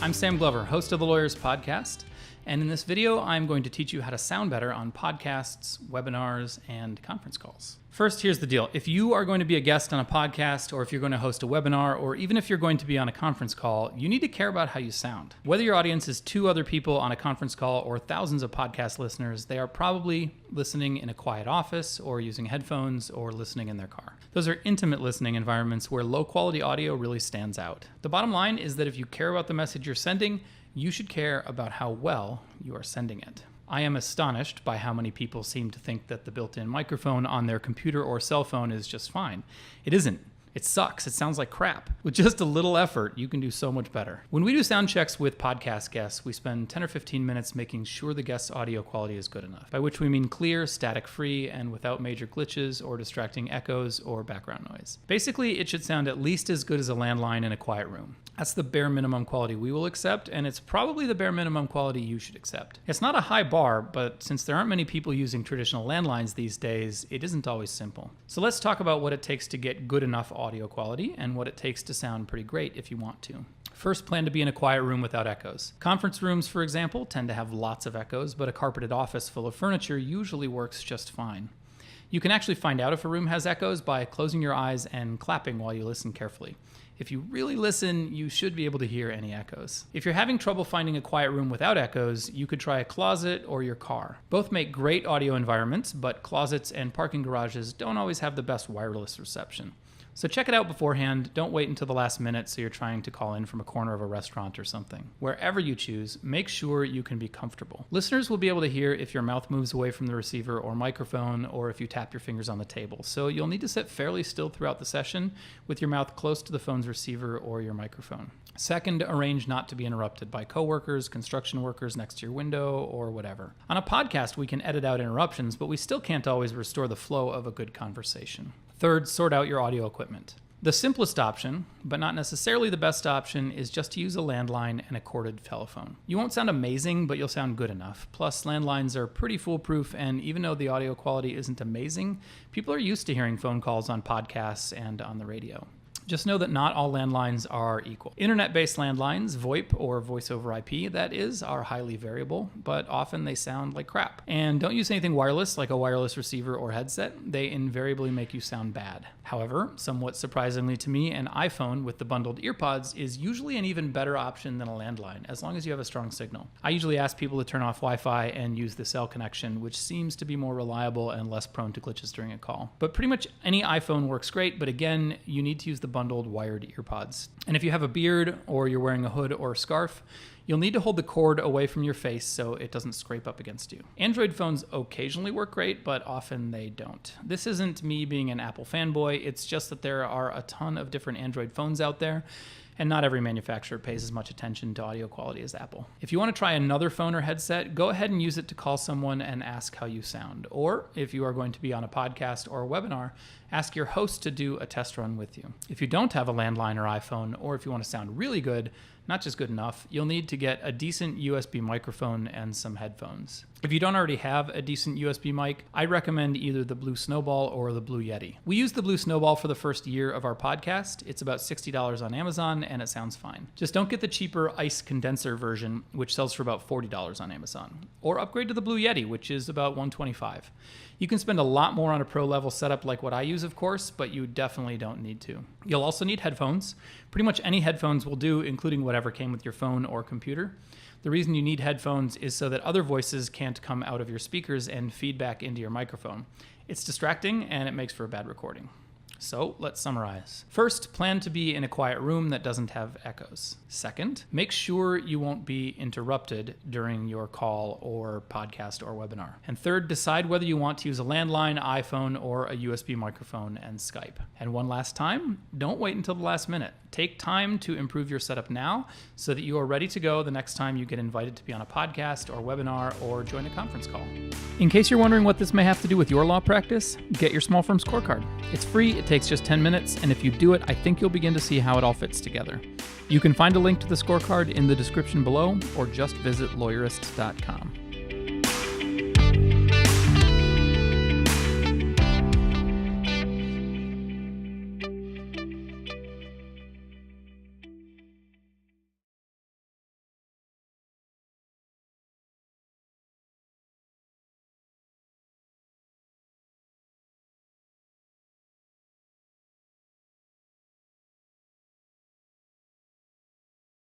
I'm Sam Glover, host of the Lawyerist podcast, and in this video, I'm going to teach you how to sound better on podcasts, webinars, and conference calls. First, here's the deal. If you are going to be a guest on a podcast, or if you're going to host a webinar, or even if you're going to be on a conference call, you need to care about how you sound. Whether your audience is 2 other people on a conference call or thousands of podcast listeners, they are probably listening in a quiet office, or using headphones, or listening in their car. Those are intimate listening environments where low-quality audio really stands out. The bottom line is that if you care about the message you're sending, you should care about how well you are sending it. I am astonished by how many people seem to think that the built-in microphone on their computer or cell phone is just fine. It isn't. It sucks. It sounds like crap. With just a little effort, you can do so much better. When we do sound checks with podcast guests, we spend 10 or 15 minutes making sure the guest's audio quality is good enough, by which we mean clear, static-free, and without major glitches or distracting echoes or background noise. Basically, it should sound at least as good as a landline in a quiet room. That's the bare minimum quality we will accept, and it's probably the bare minimum quality you should accept. It's not a high bar, but since there aren't many people using traditional landlines these days, it isn't always simple. So let's talk about what it takes to get good enough audio quality and what it takes to sound pretty great if you want to. First, plan to be in a quiet room without echoes. Conference rooms, for example, tend to have lots of echoes, but a carpeted office full of furniture usually works just fine. You can actually find out if a room has echoes by closing your eyes and clapping while you listen carefully. If you really listen, you should be able to hear any echoes. If you're having trouble finding a quiet room without echoes, you could try a closet or your car. Both make great audio environments, but closets and parking garages don't always have the best wireless reception. So check it out beforehand. Don't wait until the last minute so you're trying to call in from a corner of a restaurant or something. Wherever you choose, make sure you can be comfortable. Listeners will be able to hear if your mouth moves away from the receiver or microphone, or if you tap your fingers on the table. So you'll need to sit fairly still throughout the session with your mouth close to the phone's receiver or your microphone. Second, arrange not to be interrupted by coworkers, construction workers next to your window, or whatever. On a podcast, we can edit out interruptions, but we still can't always restore the flow of a good conversation. Third, sort out your audio equipment. The simplest option, but not necessarily the best option, is just to use a landline and a corded telephone. You won't sound amazing, but you'll sound good enough. Plus, landlines are pretty foolproof, and even though the audio quality isn't amazing, people are used to hearing phone calls on podcasts and on the radio. Just know that not all landlines are equal. Internet-based landlines, VoIP or voice over IP, that is, are highly variable, but often they sound like crap. And don't use anything wireless like a wireless receiver or headset. They invariably make you sound bad. However, somewhat surprisingly to me, an iPhone with the bundled earpods is usually an even better option than a landline, as long as you have a strong signal. I usually ask people to turn off Wi-Fi and use the cell connection, which seems to be more reliable and less prone to glitches during a call. But pretty much any iPhone works great, but again, you need to use the bundled wired earpods. And if you have a beard or you're wearing a hood or a scarf, you'll need to hold the cord away from your face so it doesn't scrape up against you. Android phones occasionally work great, but often they don't. This isn't me being an Apple fanboy, it's just that there are a ton of different Android phones out there, and not every manufacturer pays as much attention to audio quality as Apple. If you want to try another phone or headset, go ahead and use it to call someone and ask how you sound. Or if you are going to be on a podcast or a webinar, ask your host to do a test run with you. If you don't have a landline or iPhone, or if you want to sound really good, not just good enough, you'll need to get a decent USB microphone and some headphones. If you don't already have a decent USB mic, I recommend either the Blue Snowball or the Blue Yeti. We used the Blue Snowball for the first year of our podcast. It's about $60 on Amazon, and it sounds fine. Just don't get the cheaper ice condenser version, which sells for about $40 on Amazon. Or upgrade to the Blue Yeti, which is about $125. You can spend a lot more on a pro level setup like what I use, of course, but you definitely don't need to. You'll also need headphones. Pretty much any headphones will do, including whatever came with your phone or computer. The reason you need headphones is so that other voices can't come out of your speakers and feed back into your microphone. It's distracting and it makes for a bad recording. So let's summarize. First, plan to be in a quiet room that doesn't have echoes. Second, make sure you won't be interrupted during your call or podcast or webinar. And third, decide whether you want to use a landline, iPhone, or a USB microphone and Skype. And one last time, don't wait until the last minute. Take time to improve your setup now so that you are ready to go the next time you get invited to be on a podcast or webinar or join a conference call. In case you're wondering what this may have to do with your law practice, get your small firm scorecard. It's free, it takes just 10 minutes, and if you do it, I think you'll begin to see how it all fits together. You can find a link to the scorecard in the description below, or just visit Lawyerist.com.